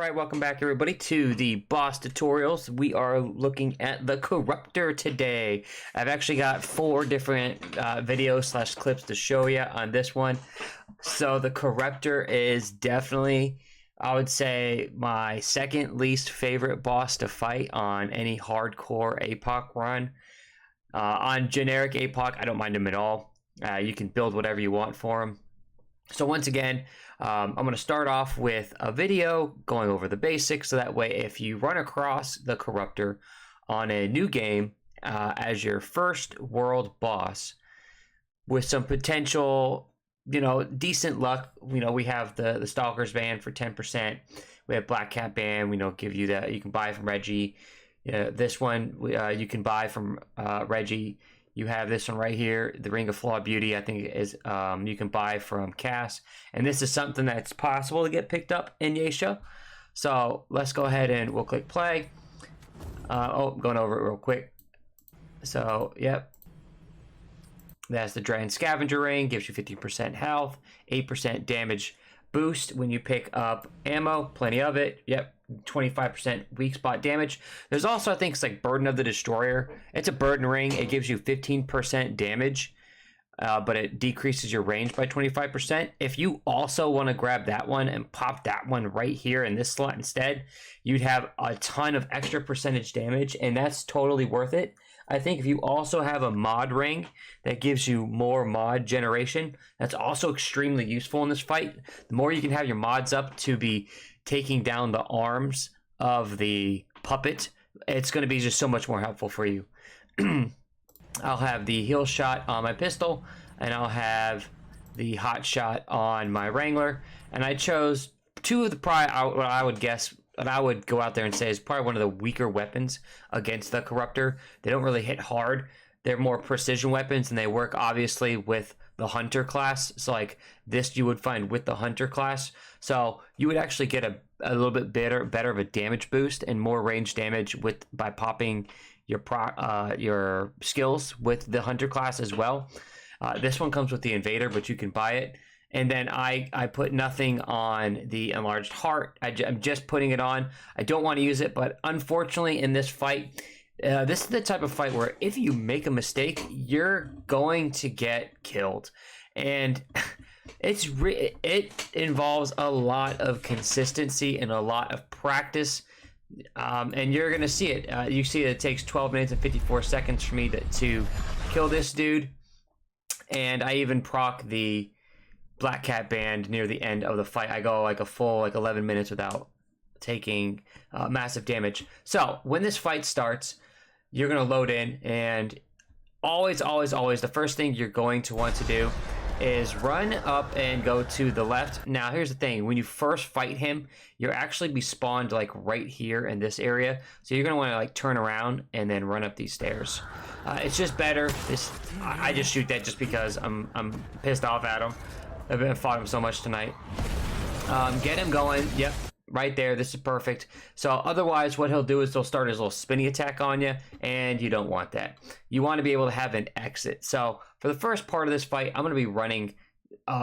Alright, welcome back everybody to the boss tutorials. We are looking at the Corruptor today. I've actually got 4 different videos slash clips to show you on this one. So the Corruptor is definitely, I would say, my second least favorite boss to fight on any hardcore APOC run. On generic APOC, I don't mind him at all. You can build whatever you want for him. So once again, I'm going to start off with a video going over the basics, so that way if you run across the Corruptor on a new game as your first world boss with some potential, decent luck, we have the Stalker's Band for 10%, we have Black Cat Band, we don't give you that, you can buy from Reggie. This one you can buy from Reggie. You have this one right here, the Ring of Flawed Beauty, I think is you can buy from Cass. And this is something that's possible to get picked up in Yesha. So let's go ahead and we'll click play. Going over it real quick. So, yep. That's the Dragon Scavenger Ring, gives you 15% health, 8% damage boost when you pick up ammo, plenty of it. Yep, 25% weak spot damage. There's also, I think it's like Burden of the Destroyer. It's a burden ring. It gives you 15% damage, but it decreases your range by 25%. If you also want to grab that one and pop that one right here in this slot instead, you'd have a ton of extra percentage damage, and that's totally worth it. I think if you also have a mod ring that gives you more mod generation, that's also extremely useful in this fight. The more you can have your mods up to be taking down the arms of the puppet, it's going to be just so much more helpful for you. I'll have the heal shot on my pistol, and I'll have the hot shot on my Wrangler. And I chose 2 of the what I would guess, what I would go out there and say is probably one of the weaker weapons against the Corruptor. They don't really hit hard. They're more precision weapons, and they work obviously with the Hunter class. So like this you would find with the Hunter class. So you would actually get a little bit better of a damage boost and more range damage by popping your skills with the Hunter class as well. This one comes with the Invader, but you can buy it. And then I put nothing on the Enlarged Heart. I'm just putting it on. I don't want to use it, but unfortunately in this fight, this is the type of fight where if you make a mistake, you're going to get killed. And it involves a lot of consistency and a lot of practice. And you're going to see it. You see it takes 12 minutes and 54 seconds for me to kill this dude. And I even proc the Black Cat Band near the end of the fight. I go like a full 11 minutes without taking massive damage. So when this fight starts, you're going to load in, and always the first thing you're going to want to do is run up and go to the left. Now here's the thing, when you first fight him, you'll actually be spawned like right here in this area, so you're going to want to like turn around and then run up these stairs. It's just better. I just shoot that just because I'm pissed off at him. I've fought him so much tonight. Get him going. Yep, right there. This is perfect. So otherwise, what he'll do is he'll start his little spinny attack on you, and you don't want that. You want to be able to have an exit. So for the first part of this fight, I'm going to be running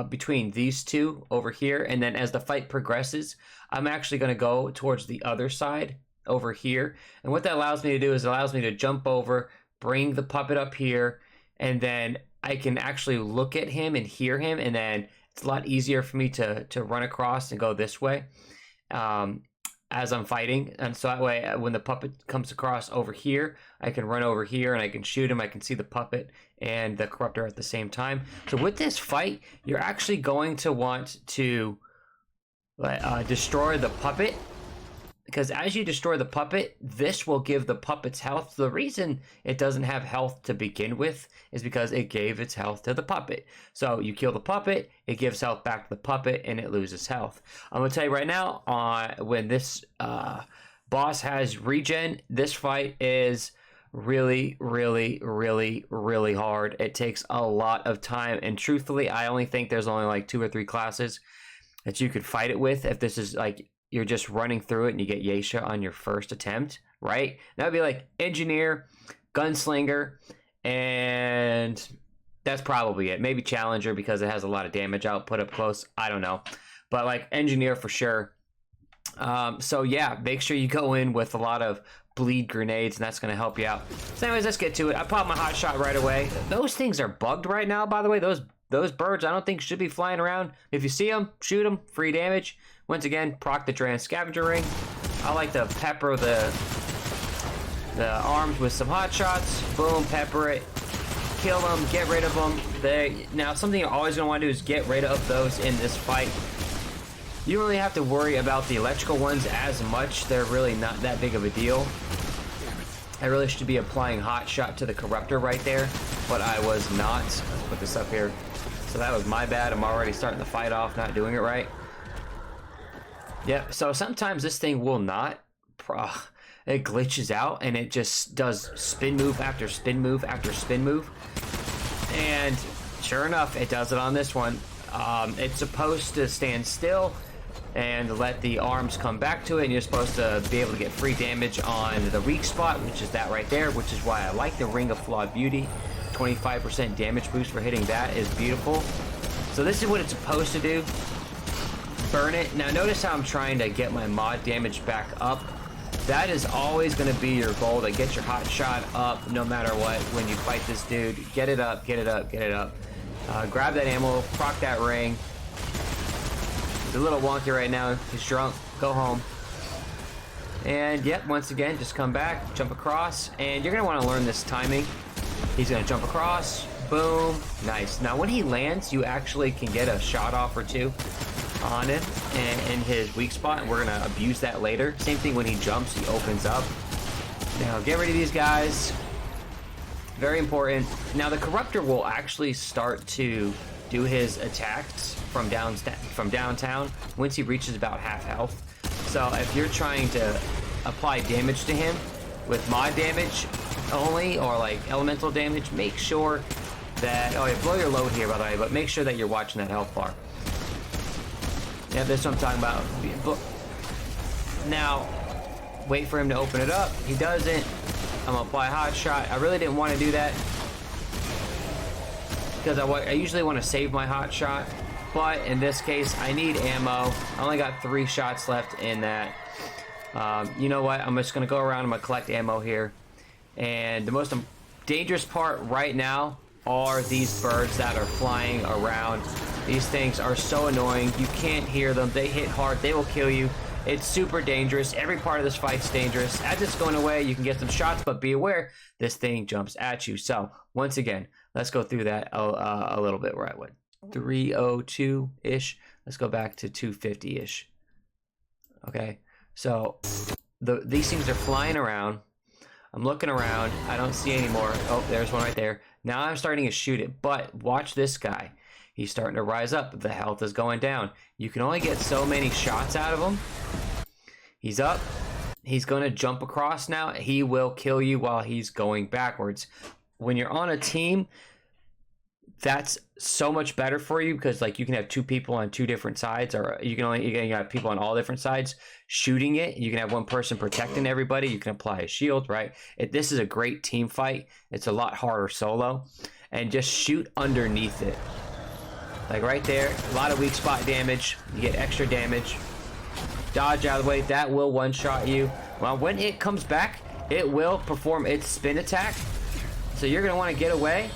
between these two over here, and then as the fight progresses, I'm actually going to go towards the other side over here. And what that allows me to do is it allows me to jump over, bring the puppet up here, and then I can actually look at him and hear him, and then it's a lot easier for me to run across and go this way as I'm fighting. And so that way, when the puppet comes across over here, I can run over here and I can shoot him. I can see the puppet and the Corruptor at the same time. So with this fight, you're actually going to want to destroy the puppet, because as you destroy the puppet, this will give the puppet's health. The reason it doesn't have health to begin with is because it gave its health to the puppet. So you kill the puppet, it gives health back to the puppet, and it loses health. I'm going to tell you right now, when this boss has regen, this fight is really hard. It takes a lot of time, and truthfully, I only think there's only like 2 or 3 classes that you could fight it with. If this is like you're just running through it and you get Yesha on your first attempt, right? That would be like Engineer, Gunslinger, and that's probably it. Maybe Challenger because it has a lot of damage output up close. I don't know. But like Engineer for sure. So yeah, make sure you go in with a lot of bleed grenades, and that's going to help you out. So anyways, let's get to it. I popped my hot shot right away. Those things are bugged right now, by the way. Those birds I don't think should be flying around. If you see them, shoot them. Free damage. Once again, proc the Dran Scavenger Ring. I like to pepper the arms with some hot shots. Boom, pepper it. Kill them, get rid of them. Now, something you're always going to want to do is get rid of those in this fight. You don't really have to worry about the electrical ones as much. They're really not that big of a deal. I really should be applying hot shot to the Corruptor right there, but I was not. Let's put this up here. So that was my bad. I'm already starting the fight off, not doing it right. Yep, so sometimes this thing will not. It glitches out, and it just does spin move after spin move after spin move. And sure enough, it does it on this one. It's supposed to stand still and let the arms come back to it, and you're supposed to be able to get free damage on the weak spot, which is that right there, which is why I like the Ring of Flawed Beauty. 25% damage boost for hitting that is beautiful. So this is what it's supposed to do. Burn it. Now notice how I'm trying to get my mod damage back up. That is always going to be your goal, to get your hot shot up no matter what when you fight this dude. Get it up, get it up, get it up. Grab that ammo, proc that ring. He's a little wonky right now. He's drunk. Go home. And yep, once again, just come back, jump across, and you're going to want to learn this timing. He's going to jump across. Boom. Nice. Now, when he lands, you actually can get a shot off or two on him and in his weak spot, and we're going to abuse that later. Same thing when he jumps, he opens up. Now, get rid of these guys. Very important. Now, the Corruptor will actually start to do his attacks from downtown once he reaches about half health. So if you're trying to apply damage to him with mod damage only, or like elemental damage, make sure that, oh, yeah, blow your load here, by the way, but make sure that you're watching that health bar. Yeah, that's what I'm talking about. Now, wait for him to open it up. He doesn't. I'm gonna apply a hot shot. I really didn't want to do that because I usually want to save my hot shot, but in this case, I need ammo. I only got 3 shots left in that. You know what? I'm just gonna go around. I'm gonna collect ammo here, and the most dangerous part right now are these birds that are flying around. These things are so annoying. You can't hear them. They hit hard. They will kill you. It's super dangerous. Every part of this fight's dangerous. As it's going away, you can get some shots, but be aware, this thing jumps at you. So, once again, let's go through that a little bit. We're at, what, 302-ish? Let's go back to 250-ish. Okay, so these things are flying around. I'm looking around. I don't see any more. Oh, there's one right there. Now I'm starting to shoot it, but watch this guy. He's starting to rise up. The health is going down. You can only get so many shots out of him. He's up. He's going to jump across now. He will kill you while he's going backwards. When you're on a team, that's so much better for you because, like, you can have 2 people on 2 different sides, or you can have people on all different sides shooting it. You can have one person protecting everybody. You can apply a shield, right? This is a great team fight. It's a lot harder solo. And just shoot underneath it. Like right there, a lot of weak spot damage. You get extra damage. Dodge out of the way. That will one-shot you. Well, when it comes back, it will perform its spin attack. So you're going to want to get away.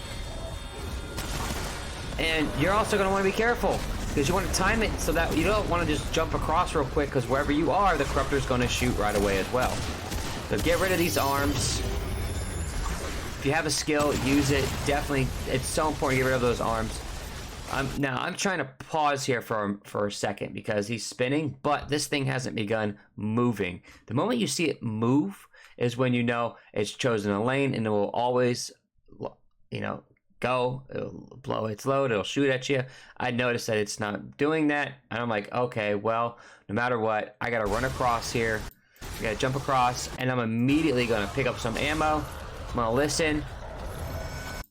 And you're also going to want to be careful, because you want to time it so that you don't want to just jump across real quick, because wherever you are, the Corruptor is going to shoot right away as well. So get rid of these arms. If you have a skill, use it. Definitely, it's so important to get rid of those arms. Now, I'm trying to pause here for a second because he's spinning, but this thing hasn't begun moving. The moment you see it move is when you know it's chosen a lane, and it will always, you know, go. It'll blow its load. It'll shoot at you. I noticed that it's not doing that, and I'm like, okay, well, no matter what, I got to run across here. I got to jump across, and I'm immediately going to pick up some ammo. I'm going to listen.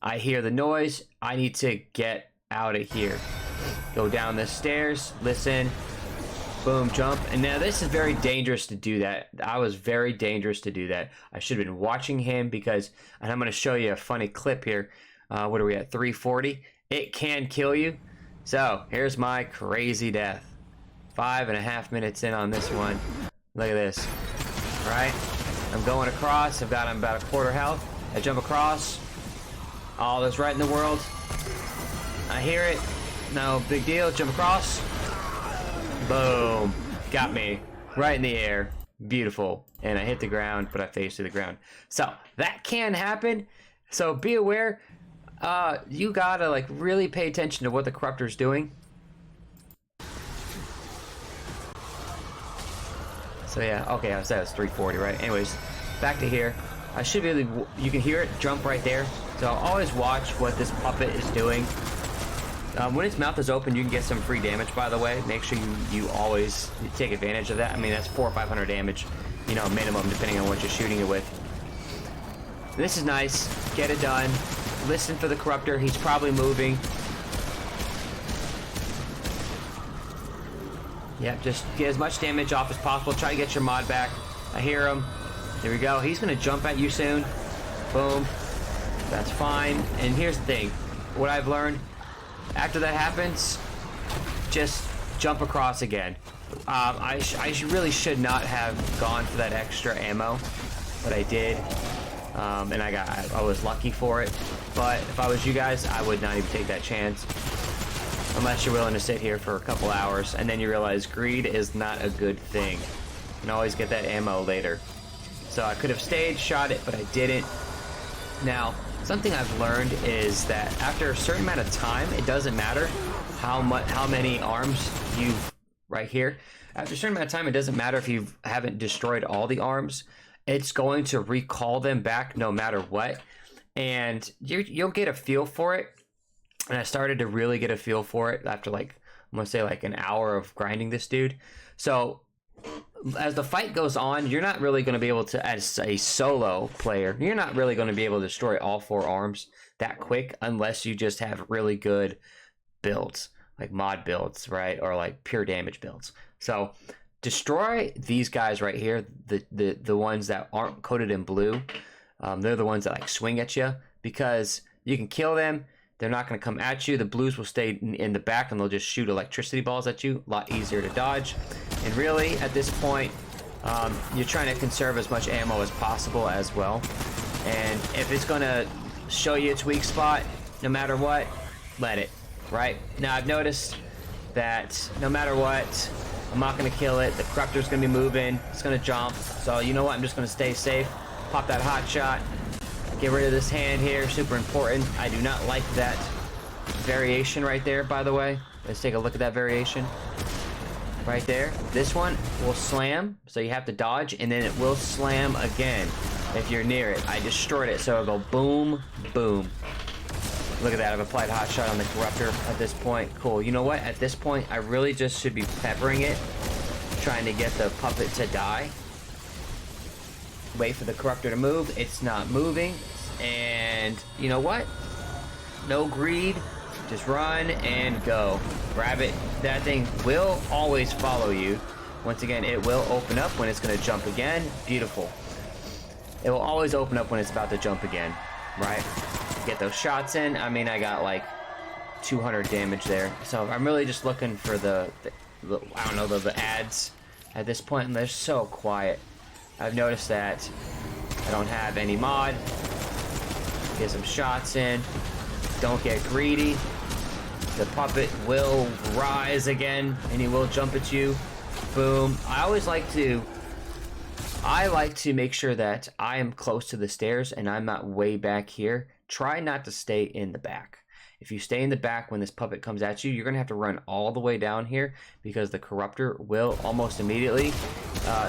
I hear the noise. I need to get out of here. Go down the stairs, listen, boom, jump. And now this is very dangerous to do that. I was very dangerous to do that. I should have been watching him, because, and I'm going to show you a funny clip here. What are we at, 340? It can kill you. So here's my crazy death. 5.5 minutes in on this one. Look at this. Alright. I'm going across. I've got him about a quarter health. I jump across. All that's right in the world. I hear it. No big deal. Jump across. Boom. Got me. Right in the air. Beautiful. And I hit the ground, but I face to the ground. So, that can happen. So, be aware. You gotta, like, really pay attention to what the Corruptor's doing. So yeah, okay, I said it was 340, right? Anyways, back to here. I should be able to, you can hear it jump right there. So always watch what this puppet is doing. When its mouth is open, you can get some free damage, by the way. Make sure you always take advantage of that. I mean, that's 400 or 500 damage, you know, minimum, depending on what you're shooting it with. This is nice. Get it done. Listen for the Corruptor. He's probably moving. Yep, just get as much damage off as possible. Try to get your mod back. I hear him. There we go. He's going to jump at you soon. Boom. That's fine. And here's the thing. What I've learned, after that happens, just jump across again. I really should not have gone for that extra ammo, but I did. And I was lucky for it. But if I was you guys, I would not even take that chance. Unless you're willing to sit here for a couple hours, and then you realize greed is not a good thing. You can always get that ammo later. So I could have stayed, shot it, but I didn't. Now, something I've learned is that after a certain amount of time, it doesn't matter how many arms you've right here. After a certain amount of time, it doesn't matter if you haven't destroyed all the arms. It's going to recall them back no matter what, and you'll get a feel for it. And I started to really get a feel for it after, like, I'm gonna say like an hour of grinding this dude. So as the fight goes on, you're not really going to be able to, as a solo player, you're not really going to be able to destroy all 4 arms that quick unless you just have really good builds, like mod builds, right? Or like pure damage builds. So destroy these guys right here, the ones that aren't coated in blue. They're the ones that like swing at you, because you can kill them. They're not going to come at you. The blues will stay in the back, and they'll just shoot electricity balls at you. A lot easier to dodge. And really, at this point, you're trying to conserve as much ammo as possible as well. And if it's going to show you its weak spot, no matter what, let it, right? Now, I've noticed that no matter what, I'm not going to kill it. The Corruptor's going to be moving. It's going to jump. So, you know what? I'm just going to stay safe. Pop that hot shot. Get rid of this hand here, super important. I do not like that variation right there, by the way. Let's take a look at that variation. Right there. This one will slam, so you have to dodge, and then it will slam again if you're near it. I destroyed it, so it'll go boom, boom. Look at that, I've applied hot shot on the Corruptor at this point. Cool, you know what? At this point, I really just should be peppering it, trying to get the puppet to die. Wait for the Corruptor to move. It's not moving. And you know what? No greed. Just run and go. Grab it. That thing will always follow you. Once again, it will open up when it's going to jump again. Beautiful. It will always open up when it's about to jump again. Right? Get those shots in. I mean, I got like 200 damage there. So I'm really just looking for the I don't know, the ads at this point. And they're so quiet. I've noticed that I don't have any mod. Get some shots in. Don't get greedy. The puppet will rise again, and he will jump at you. Boom. I like to make sure that I am close to the stairs and I'm not way back here. Try not to stay in the back. If you stay in the back when this puppet comes at you, you're going to have to run all the way down here, because the Corruptor will almost immediately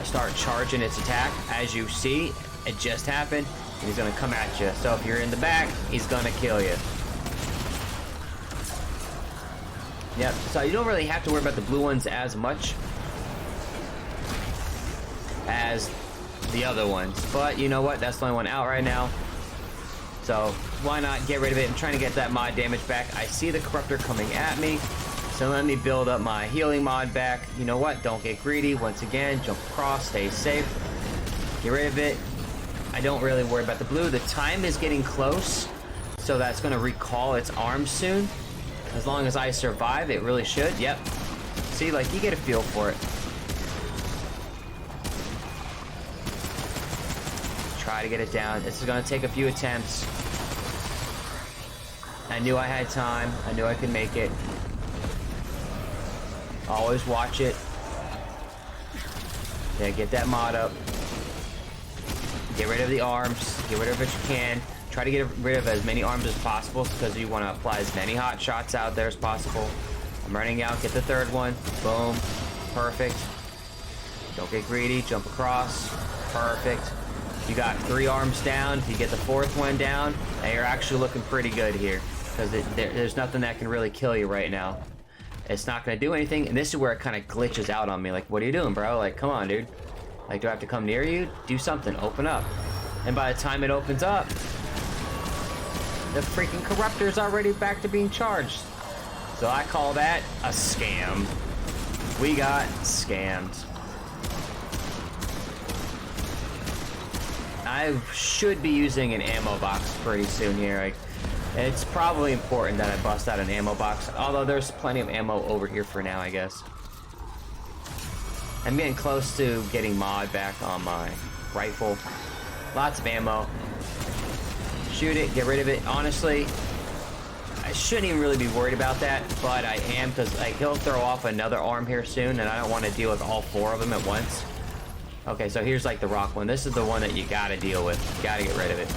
start charging its attack. As you see, it just happened, and he's going to come at you. So if you're in the back, he's going to kill you. Yep, so you don't really have to worry about the blue ones as much as the other ones. But you know what? That's the only one out right now. So why not get rid of it? I'm trying to get that mod damage back. I see the Corruptor coming at me. So let me build up my healing mod back. You know what? Don't get greedy. Once again, jump across, stay safe. Get rid of it. I don't really worry about the blue. The time is getting close, so that's going to recall its arms soon. As long as I survive, it really should. Yep. See, like, you get a feel for it. Try to get it down. This is gonna take a few attempts. I knew I had time. I knew I could make it. Always watch it. Yeah, get that mod up. Get rid of the arms. Get rid of what you can. Try to get rid of as many arms as possible because you want to apply as many hot shots out there as possible. I'm running out. Get the third one. Boom. Perfect. Don't get greedy. Jump across. Perfect. You got 3 arms down. If you get the 4th one down, now you're actually looking pretty good here because there's nothing that can really kill you right now. It's not going to do anything, and this is where it kind of glitches out on me. Like, what are you doing, bro? Like, come on, dude. Like, do I have to come near you? Do something. Open up. And by the time it opens up, the freaking Corruptor's already back to being charged. So I call that a scam. We got scammed. I should be using an ammo box pretty soon here. Like, it's probably important that I bust out an ammo box, although there's plenty of ammo over here for now, I guess. I'm getting close to getting mod back on my rifle. Lots of ammo. Shoot it, get rid of it. Honestly, I shouldn't even really be worried about that, but I am, because like, he'll throw off another arm here soon, and I don't want to deal with all 4 of them at once. Okay, so here's like the rock one. This is the one that you gotta deal with. You gotta get rid of it.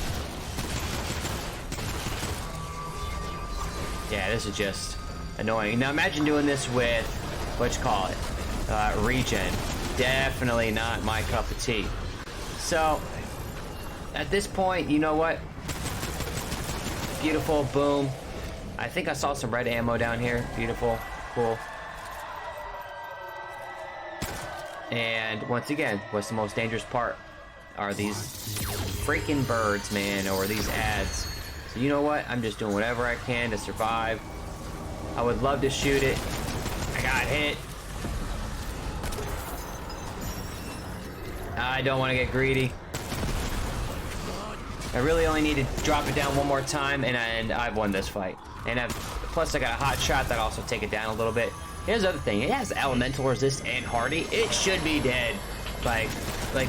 Yeah, this is just annoying. Now imagine doing this with, what you call it, regen. Definitely not my cup of tea. So, at this point, you know what? Beautiful, boom. I think I saw some red ammo down here. Beautiful, cool. And once again, what's the most dangerous part? Are these freaking birds, man, or these ads. So you know what? I'm just doing whatever I can to survive. I would love to shoot it. I got hit. I don't want to get greedy. I really only need to drop it down one more time, and I've won this fight. And plus I got a hot shot that also take it down a little bit. Here's the other thing. It has elemental resist and hardy. It should be dead. Like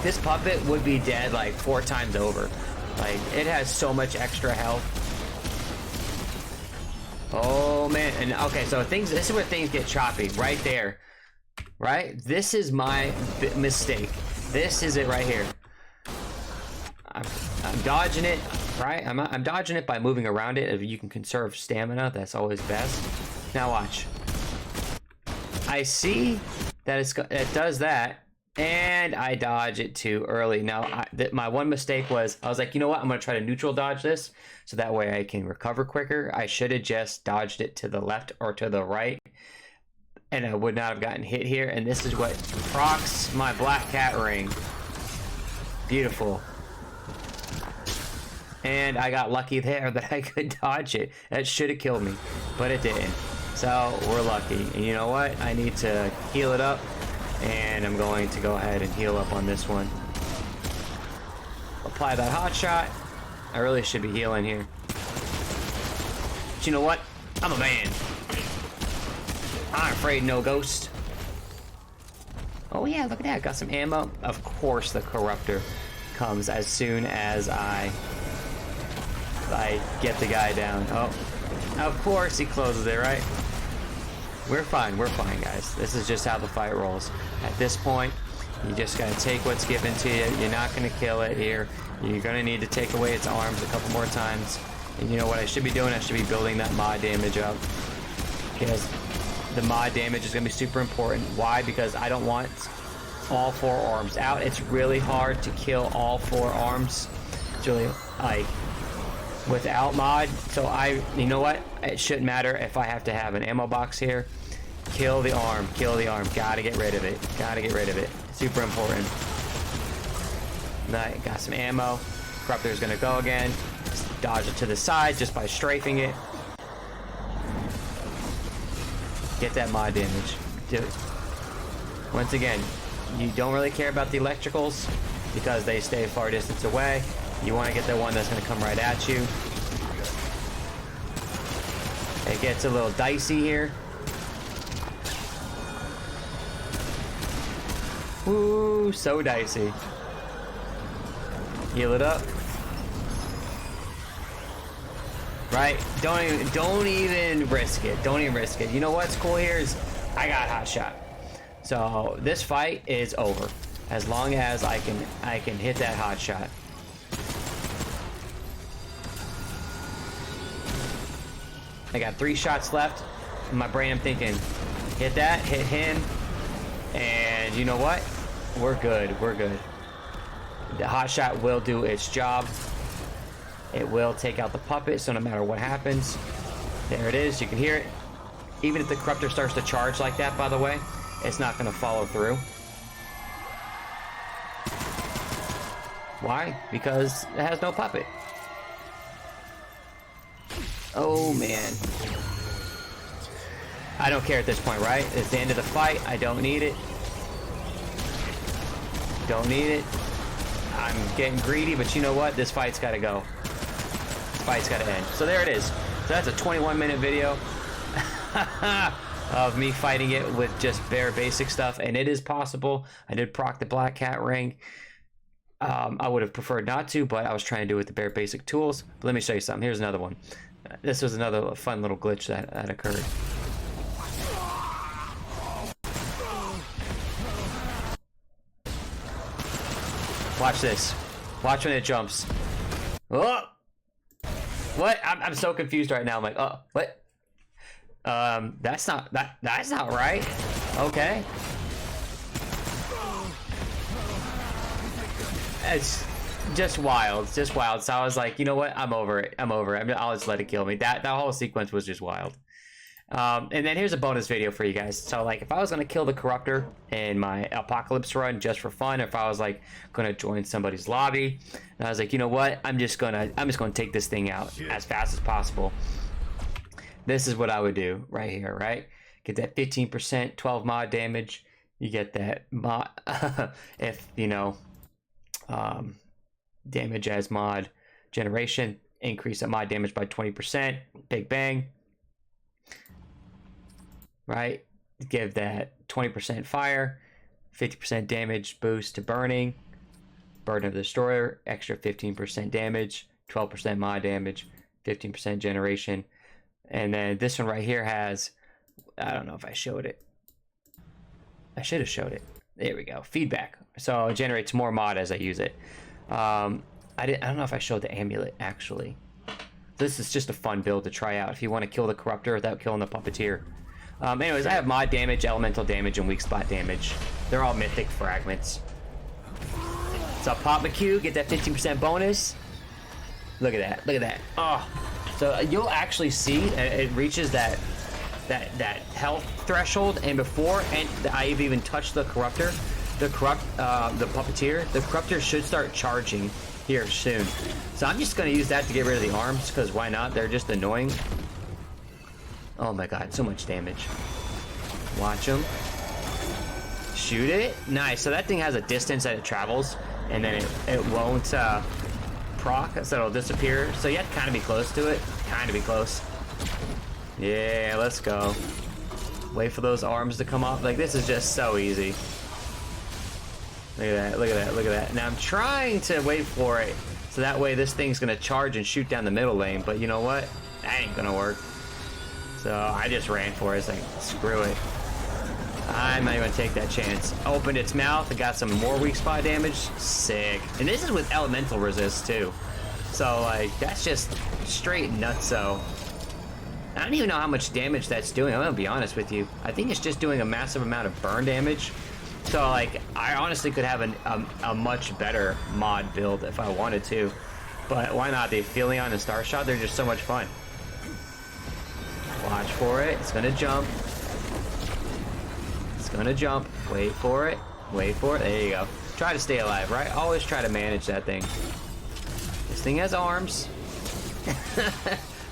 this puppet would be dead like 4 times over. Like, it has so much extra health. Oh man. And okay, so this is where things get choppy right there. Right? This is my mistake. This is it right here. I'm dodging it, right? I'm dodging it by moving around it. If you can conserve stamina, that's always best. Now watch. I see that it does that, and I dodge it too early. Now, my one mistake was, I was like, you know what? I'm going to try to neutral dodge this, so that way I can recover quicker. I should have just dodged it to the left or to the right, and I would not have gotten hit here. And this is what procs my black cat ring. Beautiful. And I got lucky there that I could dodge it. That should have killed me, but it didn't. So we're lucky. And you know what? I need to heal it up, and I'm going to go ahead and heal up on this one. Apply that hot shot. I really should be healing here. But you know what? I'm a man. I'm afraid no ghost. Oh yeah, look at that. Got some ammo. Of course the Corruptor comes as soon as I get the guy down. Oh, of course he closes it, right? We're fine, guys. This is just how the fight rolls. At this point, you just gotta take what's given to you. You're not gonna kill it here. You're gonna need to take away its arms a couple more times. And you know what I should be doing? I should be building that mod damage up. Because the mod damage is gonna be super important. Why? Because I don't want all 4 arms out. It's really hard to kill all 4 arms. It's really, like, without mod. So you know what? It shouldn't matter if I have to have an ammo box here. Kill the arm, kill the arm. Gotta get rid of it. Gotta get rid of it. Super important. Got some ammo. Corruptor's gonna go again. Just dodge it to the side just by strafing it. Get that mod damage. Do it. Once again, you don't really care about the electricals because they stay a far distance away. You want to get the one that's going to come right at you. It gets a little dicey here. Ooh, so dicey. Heal it up. Right? Don't even risk it. Don't even risk it. You know what's cool here is I got hot shot. So this fight is over as long as I can hit that hot shot. I got 3 shots left. In my brain I'm thinking, hit that, hit him, and you know what? We're good. We're good. The hot shot will do its job. It will take out the puppet, so no matter what happens, there it is. You can hear it. Even if the Corruptor starts to charge like that, by the way, it's not going to follow through. Why? Because it has no puppet. Oh, man. I don't care at this point, right? It's the end of the fight. I don't need it. Don't need it. I'm getting greedy, but you know what? This fight's got to go. This fight's got to end. So there it is. So that's a 21-minute video of me fighting it with just bare basic stuff, and it is possible. I did proc the Black Cat ring. I would have preferred not to, but I was trying to do it with the bare basic tools. But let me show you something. Here's another one. This was another fun little glitch that occurred. Watch this. Watch when it jumps. Oh! What? I'm so confused right now. I'm like, oh, what? That's not right. Okay. It's just wild. It's just wild. So I was like, you know what? I'm over it. I'm over it. I'll just let it kill me. That whole sequence was just wild. And then here's a bonus video for you guys. So like, if I was gonna kill the Corruptor in my Apocalypse run just for fun, if I was like gonna join somebody's lobby, and I was like, you know what? I'm just gonna take this thing out as fast as possible. This is what I would do right here, right? Get that 15% 12 mod damage. You get that mod if you know damage as mod generation, increase that mod damage by 20%. Big bang. Right, give that 20% fire, 50% damage boost to burning, burden of the destroyer, extra 15% damage, 12% mod damage, 15% generation, and then this one right here has, I don't know if I showed it. I should have showed it. There we go, feedback. So it generates more mod as I use it. I don't know if I showed the amulet actually. This is just a fun build to try out if you want to kill the Corruptor without killing the Puppeteer. Anyways, I have mod damage, elemental damage, and weak spot damage. They're all mythic fragments. So pop McQ, get that 15% bonus. Look at that, look at that. Oh, so you'll actually see it reaches that health threshold, and before I've even touched the Corruptor, the Puppeteer, the Corruptor should start charging here soon. So I'm just gonna use that to get rid of the arms, because why not? They're just annoying. Oh my god, so much damage. Watch him. Shoot it. Nice. So that thing has a distance that it travels, and then it won't proc, so it'll disappear. So you have to kind of be close to it. Kind of be close. Yeah, let's go. Wait for those arms to come off. Like, this is just so easy. Look at that, look at that, look at that. Now I'm trying to wait for it, so that way this thing's gonna charge and shoot down the middle lane, but you know what? That ain't gonna work. So I just ran for it. It's like, screw it. I'm not even gonna take that chance. Opened its mouth. It got some more weak spot damage. Sick. And this is with elemental resist too. So like, that's just straight nutso. I don't even know how much damage that's doing. I'm gonna be honest with you. I think it's just doing a massive amount of burn damage. So like, I honestly could have a much better mod build if I wanted to. But why not? The Aphelion and Starshot, they're just so much fun. Watch for it. It's gonna jump. It's gonna jump. Wait for it. Wait for it. There you go. Try to stay alive, right? Always try to manage that thing. This thing has arms.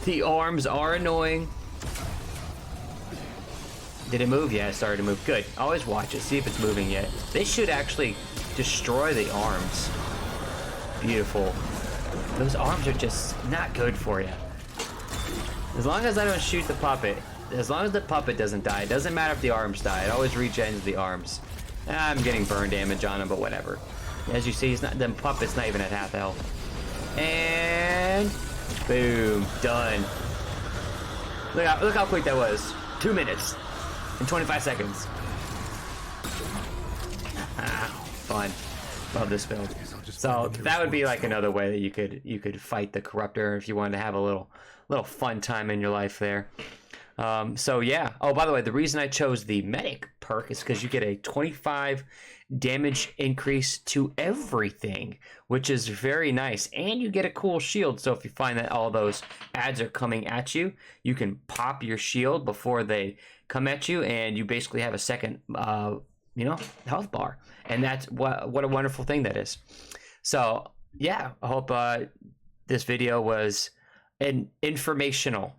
The arms are annoying. Did it move? Yeah, it started to move. Good. Always watch it. See if it's moving yet. They should actually destroy the arms. Beautiful. Those arms are just not good for you. As long as I don't shoot the puppet, as long as the puppet doesn't die, it doesn't matter if the arms die. It always regens the arms. I'm getting burn damage on him, but whatever. As you see, he's not, the puppet's not even at half health. And boom, done. Look how quick that was. 2 minutes and 25 seconds. Fun. Love this build. So that would be like another way that you could fight the Corruptor if you wanted to have a little fun time in your life there. So yeah. Oh, by the way, the reason I chose the medic perk is because you get a 25 damage increase to everything, which is very nice, and you get a cool shield. So if you find that all those ads are coming at you, you can pop your shield before they come at you, and you basically have a second health bar, and that's what a wonderful thing that is. So yeah, I hope this video was informational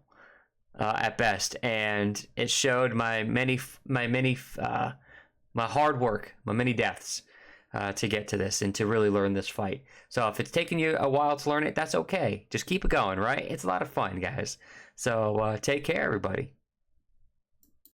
at best, and it showed my hard work, my many deaths to get to this and to really learn this fight. So if it's taking you a while to learn it, that's okay. Just keep it going, right? It's a lot of fun, guys. So take care, everybody.